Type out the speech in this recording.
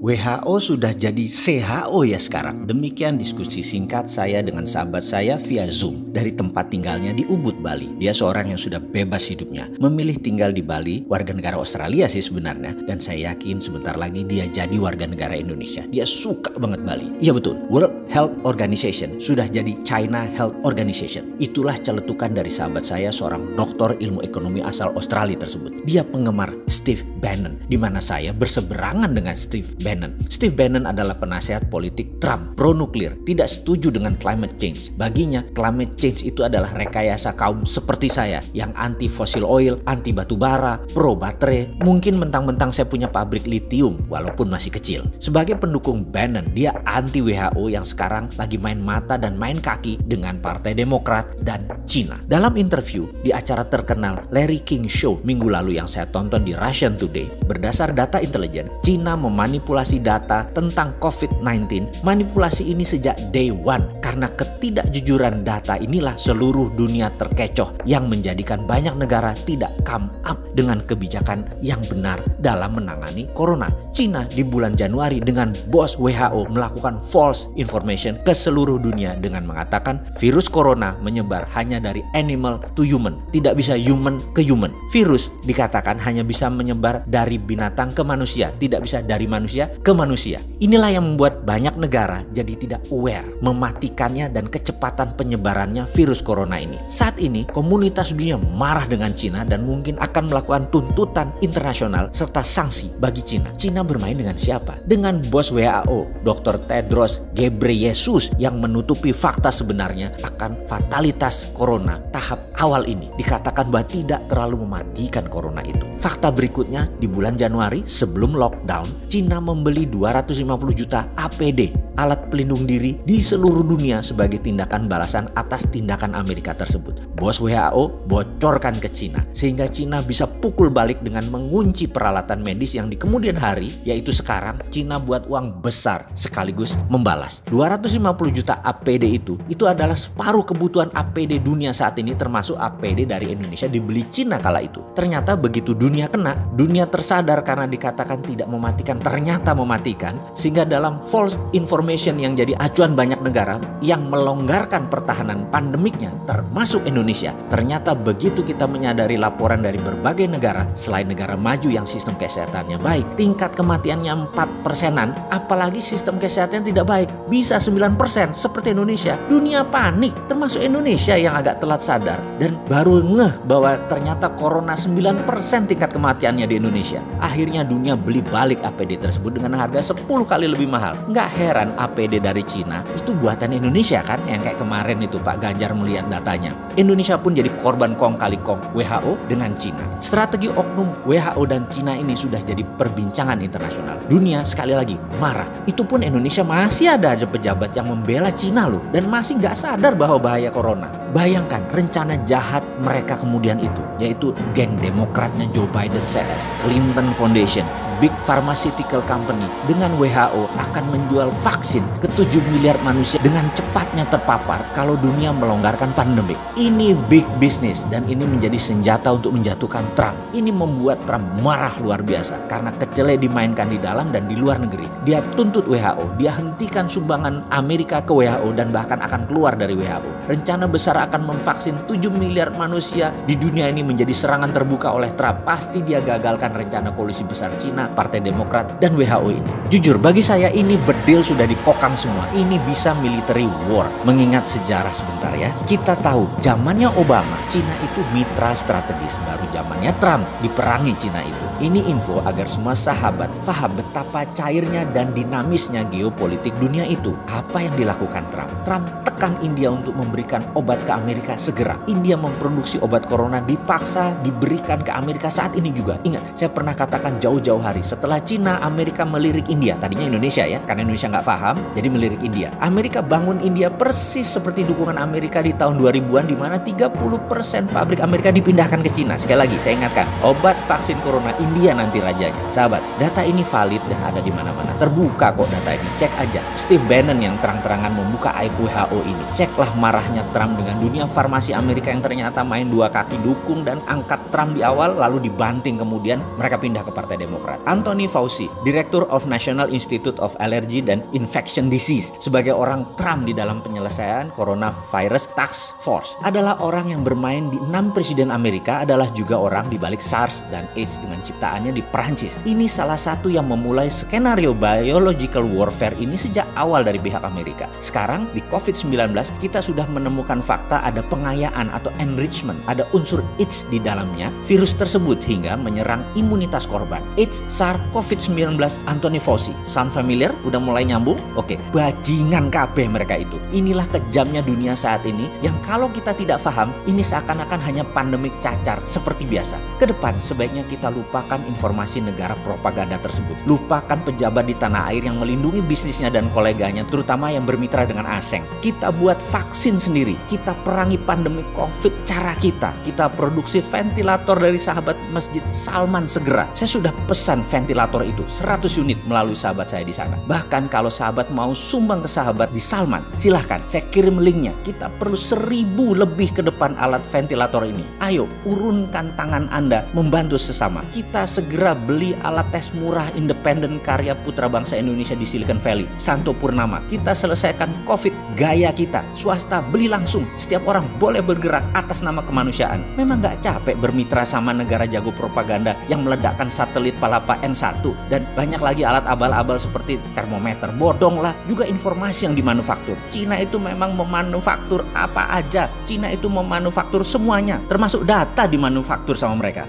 WHO sudah jadi CHO ya sekarang. Demikian diskusi singkat saya dengan sahabat saya via Zoom dari tempat tinggalnya di Ubud, Bali. Dia seorang yang sudah bebas hidupnya, memilih tinggal di Bali, warga negara Australia sih sebenarnya. Dan saya yakin sebentar lagi dia jadi warga negara Indonesia. Dia suka banget Bali. Iya betul, World Health Organization sudah jadi China Health Organization. Itulah celetukan dari sahabat saya, seorang doktor ilmu ekonomi asal Australia tersebut. Dia penggemar Steve Bannon, di mana saya berseberangan dengan Steve Bannon. Steve Bannon adalah penasehat politik Trump, pro nuklir, tidak setuju dengan climate change. Baginya, climate change itu adalah rekayasa kaum seperti saya yang anti fossil oil, anti batu bara, pro baterai. Mungkin mentang-mentang saya punya pabrik litium walaupun masih kecil. Sebagai pendukung Bannon, dia anti WHO yang sekarang lagi main mata dan main kaki dengan Partai Demokrat dan Cina. Dalam interview di acara terkenal Larry King Show minggu lalu yang saya tonton di Russian Today, berdasar data intelijen, Cina memanipulasi data tentang COVID-19. Manipulasi ini sejak day one. Karena ketidakjujuran data inilah seluruh dunia terkecoh yang menjadikan banyak negara tidak come up dengan kebijakan yang benar dalam menangani corona. Cina di bulan Januari dengan bos WHO melakukan false information ke seluruh dunia dengan mengatakan virus corona menyebar hanya dari animal to human, tidak bisa human ke human. Virus dikatakan hanya bisa menyebar dari binatang ke manusia, tidak bisa dari manusia ke manusia. Inilah yang membuat banyak negara jadi tidak aware, mematikannya dan kecepatan penyebarannya virus corona ini. Saat ini komunitas dunia marah dengan Cina dan mungkin akan melakukan tuntutan internasional serta sanksi bagi Cina. Cina bermain dengan siapa? Dengan bos WHO, Dr. Tedros Ghebreyesus, yang menutupi fakta sebenarnya akan fatalitas corona tahap awal ini. Dikatakan bahwa tidak terlalu mematikan corona itu. Fakta berikutnya, di bulan Januari sebelum lockdown, Cina membeli 250 juta APD, alat pelindung diri, di seluruh dunia sebagai tindakan balasan atas tindakan Amerika tersebut. Bos WHO bocorkan ke Cina sehingga Cina bisa pukul balik dengan mengunci peralatan medis yang di kemudian hari, yaitu sekarang Cina buat uang besar sekaligus membalas. 250 juta APD itu adalah separuh kebutuhan APD dunia saat ini, termasuk APD dari Indonesia dibeli Cina kala itu. Ternyata begitu dunia kena, dunia tersadar karena dikatakan tidak mematikan, ternyata mematikan, sehingga dalam false information yang jadi acuan banyak negara yang melonggarkan pertahanan pandemiknya termasuk Indonesia. Ternyata begitu kita menyadari laporan dari berbagai negara selain negara maju yang sistem kesehatannya baik, tingkat kematiannya 4%-an, apalagi sistem kesehatan tidak baik bisa 9% seperti Indonesia. Dunia panik, termasuk Indonesia yang agak telat sadar dan baru ngeh bahwa ternyata corona 9% tingkat kematiannya di Indonesia. Akhirnya dunia beli balik APD tersebut dengan harga 10 kali lebih mahal. Nggak heran APD dari Cina itu buatan Indonesia kan, yang kayak kemarin itu Pak Ganjar melihat datanya. Indonesia pun jadi korban kong kali kong WHO dengan Cina. Strategi oknum WHO dan Cina ini sudah jadi perbincangan internasional. Dunia sekali lagi marah. Itu pun Indonesia masih ada aja pejabat yang membela Cina loh, dan masih nggak sadar bahwa bahaya corona. Bayangkan rencana jahat mereka kemudian itu, yaitu geng demokratnya Joe Biden CS, Clinton Foundation, big pharmaceutical company dengan WHO akan menjual vaksin ke 7 miliar manusia dengan cepatnya terpapar kalau dunia melonggarkan pandemik. Ini big business dan ini menjadi senjata untuk menjatuhkan Trump. Ini membuat Trump marah luar biasa karena kecele dimainkan di dalam dan di luar negeri. Dia tuntut WHO, dia hentikan sumbangan Amerika ke WHO dan bahkan akan keluar dari WHO. Rencana besar akan memvaksin 7 miliar manusia di dunia ini menjadi serangan terbuka oleh Trump. Pasti dia gagalkan rencana koalisi besar Cina, Partai Demokrat, dan WHO ini. Jujur, bagi saya ini bedil sudah dikokang semua. Ini bisa military war. Mengingat sejarah sebentar ya. Kita tahu zamannya Obama, Cina itu mitra strategis. Baru zamannya Trump diperangi Cina itu. Ini info agar semua sahabat paham betapa cairnya dan dinamisnya geopolitik dunia itu. Apa yang dilakukan Trump? Trump tekan India untuk memberikan obat ke Amerika segera. India memproduksi obat corona dipaksa diberikan ke Amerika saat ini juga. Ingat, saya pernah katakan jauh-jauh hari setelah Cina, Amerika melirik India. Tadinya Indonesia ya, karena Indonesia nggak paham, jadi melirik India. Amerika bangun India persis seperti dukungan Amerika di tahun 2000-an, di mana 30% pabrik Amerika dipindahkan ke Cina. Sekali lagi, saya ingatkan, obat vaksin corona India nanti rajanya. Sahabat, data ini valid dan ada di mana-mana. Terbuka kok data ini, cek aja. Steve Bannon yang terang-terangan membuka aib WHO ini. Ceklah marahnya Trump dengan dunia farmasi Amerika yang ternyata main dua kaki dukung dan angkat Trump di awal lalu dibanting kemudian mereka pindah ke Partai Demokrat. Anthony Fauci, Director of National Institute of Allergy and Infection Disease, sebagai orang Trump di dalam penyelesaian Coronavirus Task Force, adalah orang yang bermain di 6 presiden Amerika, adalah juga orang di balik SARS dan AIDS dengan ciptaannya di Perancis. Ini salah satu yang memulai skenario biological warfare ini sejak awal dari pihak Amerika. Sekarang di COVID-19 kita sudah menemukan fakta ada pengayaan atau enrichment, ada unsur AIDS di dalamnya virus tersebut hingga menyerang imunitas korban. AIDS, SARS, COVID-19, Anthony Fauci. Sound familiar? Udah mulai nyambung? Oke, bajingan kabeh mereka itu. Inilah kejamnya dunia saat ini yang kalau kita tidak paham, ini seakan-akan hanya pandemik cacar seperti biasa. Kedepan sebaiknya kita lupakan informasi negara propaganda tersebut. Lupakan pejabat di tanah air yang melindungi bisnisnya dan koleganya, terutama yang bermitra dengan asing. Kita buat vaksin sendiri. Kita perangi pandemi COVID cara kita. Kita produksi ventilator dari sahabat Masjid Salman segera. Saya sudah pesan ventilator itu 100 unit melalui sahabat saya di sana. Bahkan kalau sahabat mau sumbang ke sahabat di Salman, silahkan. Saya kirim linknya. Kita perlu 1000 lebih ke depan alat ventilator ini. Ayo, urunkan tangan Anda membantu sesama. Kita segera beli alat tes murah independen karya putra bangsa Indonesia di Silicon Valley, Santo Purnama. Kita selesaikan COVID gaya kita. Swasta beli langsung. Setiap orang boleh bergerak atas nama kemanusiaan. Memang nggak capek bermitra sama negara jago propaganda yang meledakkan satelit Palapa N1 dan banyak lagi alat abal-abal seperti termometer. Bodong lah. Juga informasi yang dimanufaktur. Cina itu memang memanufaktur apa aja. Cina itu memanufaktur semuanya, termasuk data dimanufaktur sama mereka.